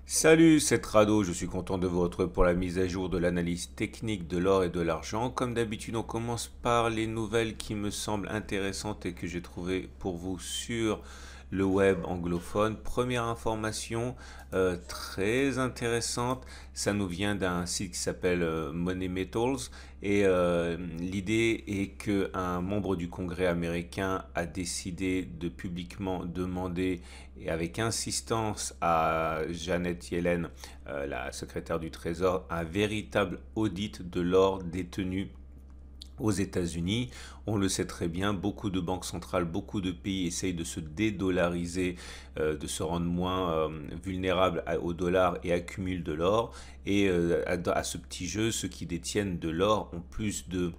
Salut, c'est Rado, je suis content de vous retrouver pour la mise à jour de l'analyse technique de l'or et de l'argent. Comme d'habitude, on commence par les nouvelles qui me semblent intéressantes et que j'ai trouvées pour vous sur le web anglophone. Première information très intéressante, ça nous vient d'un site qui s'appelle Money Metals et l'idée est qu'un membre du Congrès américain a décidé de publiquement demander et avec insistance à Janet Yellen, la secrétaire du Trésor, un véritable audit de l'or détenu aux États-Unis. On le sait très bien, beaucoup de banques centrales, beaucoup de pays essayent de se dédollariser, de se rendre moins vulnérables au dollar et accumulent de l'or. Et à ce petit jeu, ceux qui détiennent de l'or ont plus de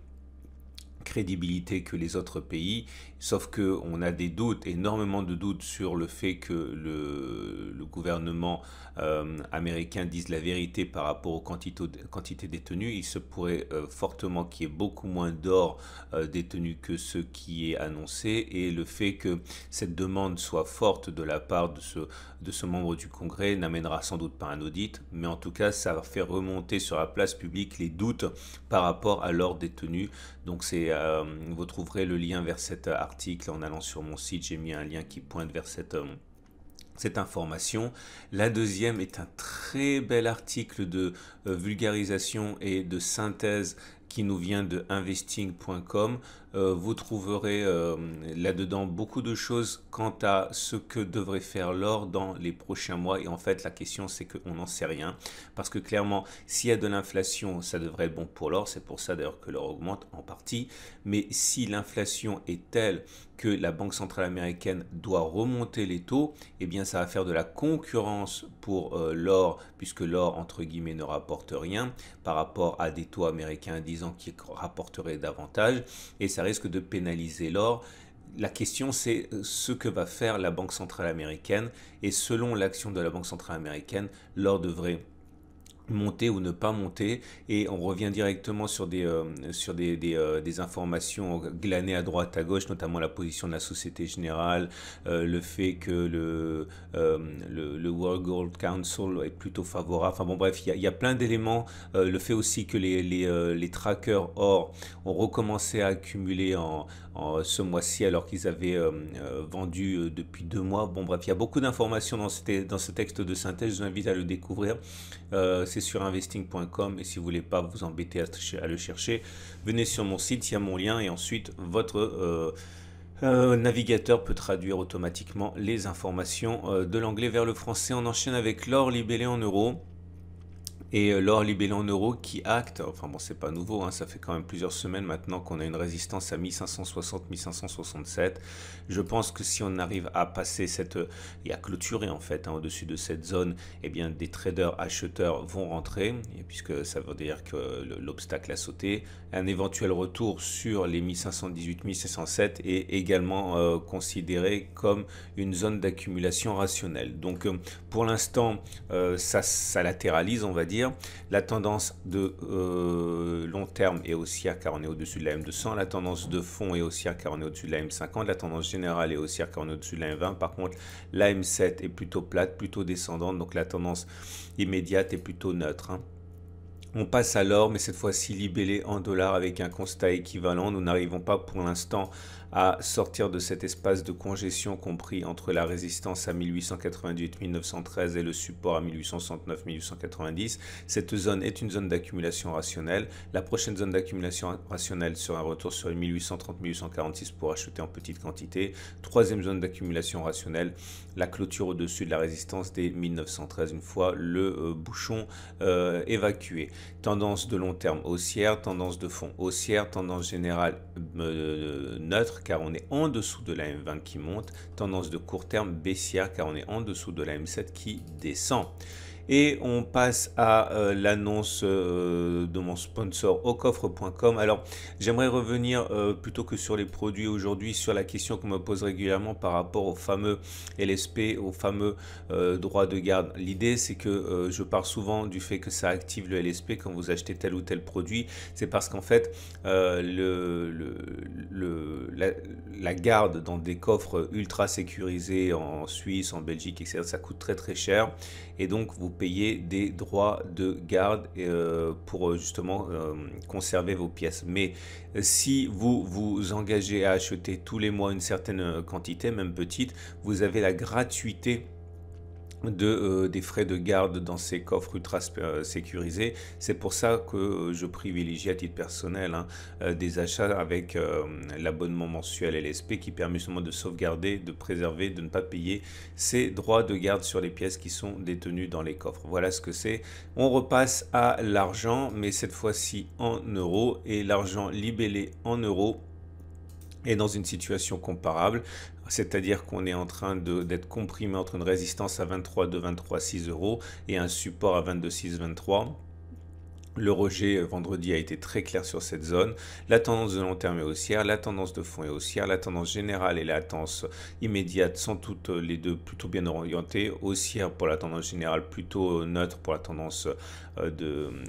crédibilité que les autres pays, sauf que on a des doutes, énormément de doutes sur le fait que le gouvernement américain dise la vérité par rapport aux quantités détenues. Il se pourrait fortement qu'il y ait beaucoup moins d'or détenu que ce qui est annoncé, et le fait que cette demande soit forte de la part de ce membre du Congrès n'amènera sans doute pas un audit, mais en tout cas ça va faire remonter sur la place publique les doutes par rapport à l'or détenu. Donc vous trouverez le lien vers cet article en allant sur mon site. J'ai mis un lien qui pointe vers cette information. La deuxième est un très bel article de vulgarisation et de synthèse qui nous vient de investing.com. Vous trouverez là-dedans beaucoup de choses quant à ce que devrait faire l'or dans les prochains mois. Et en fait, la question, c'est qu'on n'en sait rien. Parce que clairement, s'il y a de l'inflation, ça devrait être bon pour l'or. C'est pour ça d'ailleurs que l'or augmente en partie. Mais si l'inflation est telle que la Banque centrale américaine doit remonter les taux, eh bien ça va faire de la concurrence pour l'or, puisque l'or, entre guillemets, ne rapporte rien par rapport à des taux américains à 10 ans qui rapporteraient davantage, et ça risque de pénaliser l'or. La question, c'est ce que va faire la Banque centrale américaine, et selon l'action de la Banque centrale américaine, l'or devrait monter ou ne pas monter, et on revient directement sur des informations glanées à droite à gauche, notamment la position de la Société Générale, le fait que le World Gold Council est plutôt favorable. Enfin bon, bref, il y a plein d'éléments. Le fait aussi que les trackers or ont recommencé à accumuler ce mois-ci alors qu'ils avaient vendu depuis 2 mois. Bon bref, il y a beaucoup d'informations dans ce texte de synthèse, je vous invite à le découvrir. C'est sur investing.com, et si vous voulez pas vous embêter à le chercher, venez sur mon site, il y a mon lien, et ensuite votre navigateur peut traduire automatiquement les informations de l'anglais vers le français. On enchaîne avec l'or libellé en euros. Et l'or libellé en euros qui acte, enfin bon, c'est pas nouveau, hein, ça fait quand même plusieurs semaines maintenant qu'on a une résistance à 1560-1567. Je pense que si on arrive à passer et à clôturer en fait, hein, au-dessus de cette zone, eh bien des traders acheteurs vont rentrer, et puisque ça veut dire que l'obstacle a sauté. Un éventuel retour sur les 1518-1607 est également considéré comme une zone d'accumulation rationnelle. Donc pour l'instant, ça latéralise, on va dire. La tendance de long terme est haussière car on est au-dessus de la M200. La tendance de fond est haussière car on est au-dessus de la M50. La tendance générale est haussière car on est au-dessus de la M20. Par contre, la M7 est plutôt plate, plutôt descendante. Donc la tendance immédiate est plutôt neutre, hein. On passe à l'or, mais cette fois-ci libellé en dollars avec un constat équivalent. Nous n'arrivons pas pour l'instant à sortir de cet espace de congestion compris entre la résistance à 1888-1913 et le support à 1869-1890. Cette zone est une zone d'accumulation rationnelle. La prochaine zone d'accumulation rationnelle sera un retour sur les 1830-1846 pour acheter en petite quantité. Troisième zone d'accumulation rationnelle, la clôture au-dessus de la résistance des 1913 une fois le bouchon évacué. Tendance de long terme haussière, tendance de fond haussière, tendance générale neutre car on est en dessous de la M20 qui monte, tendance de court terme baissière car on est en dessous de la M7 qui descend. Et on passe à l'annonce de mon sponsor aucoffre.com. Alors, j'aimerais revenir plutôt que sur les produits aujourd'hui, sur la question qu'on me pose régulièrement par rapport au fameux LSP, au fameux droit de garde. L'idée, c'est que je parle souvent du fait que ça active le LSP quand vous achetez tel ou tel produit. C'est parce qu'en fait, la garde dans des coffres ultra sécurisés en Suisse, en Belgique, etc., ça coûte très très cher. Et donc, vous payez des droits de garde pour justement conserver vos pièces. Mais si vous vous engagez à acheter tous les mois une certaine quantité, même petite, vous avez la gratuité des frais de garde dans ces coffres ultra sécurisés. C'est pour ça que je privilégie à titre personnel des achats avec l'abonnement mensuel LSP qui permet justement de sauvegarder, de préserver, de ne pas payer ces droits de garde sur les pièces qui sont détenues dans les coffres. Voilà ce que c'est. On repasse à l'argent, mais cette fois-ci en euros, et l'argent libellé en euros est dans une situation comparable, c'est-à-dire qu'on est en train d'être comprimé entre une résistance à 23,2, 23,6 euros et un support à 22,6, 23. Le rejet vendredi a été très clair sur cette zone. La tendance de long terme est haussière, la tendance de fond est haussière, la tendance générale et la tendance immédiate sont toutes les deux plutôt bien orientées. Haussière pour la tendance générale, plutôt neutre pour la tendance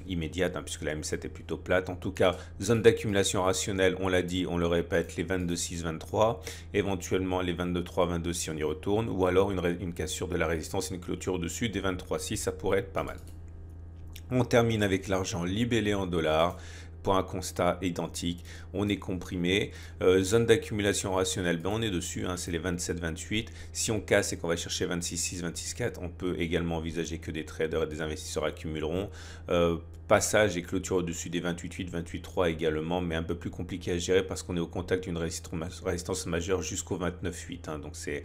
immédiate, puisque la M7 est plutôt plate. En tout cas, zone d'accumulation rationnelle, on l'a dit, on le répète, les 22,6, 23, éventuellement les 22,3, 22 si on y retourne, ou alors une cassure de la résistance, une clôture au-dessus des 23,6, ça pourrait être pas mal. On termine avec l'argent libellé en dollars. Pour un constat identique, on est comprimé. Zone d'accumulation rationnelle, on est dessus, c'est les 27-28. Si on casse et qu'on va chercher 26,6, 26,4, on peut également envisager que des traders et des investisseurs accumuleront. Passage et clôture au-dessus des 28,8, 28,3 également, mais un peu plus compliqué à gérer parce qu'on est au contact d'une résistance majeure jusqu'au 29,8. Donc c'est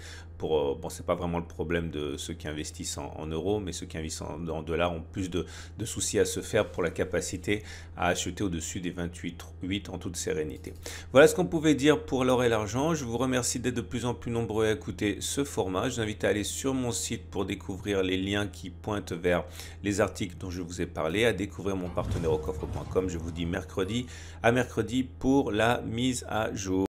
c'est pas vraiment le problème de ceux qui investissent en euros, mais ceux qui investissent en dollars ont plus de soucis à se faire pour la capacité à acheter au-dessus des 28,8 en toute sérénité. Voilà ce qu'on pouvait dire pour l'or et l'argent. Je vous remercie d'être de plus en plus nombreux à écouter ce format. Je vous invite à aller sur mon site pour découvrir les liens qui pointent vers les articles dont je vous ai parlé, à découvrir mon partenaire au coffre.com. Je vous dis mercredi à mercredi pour la mise à jour.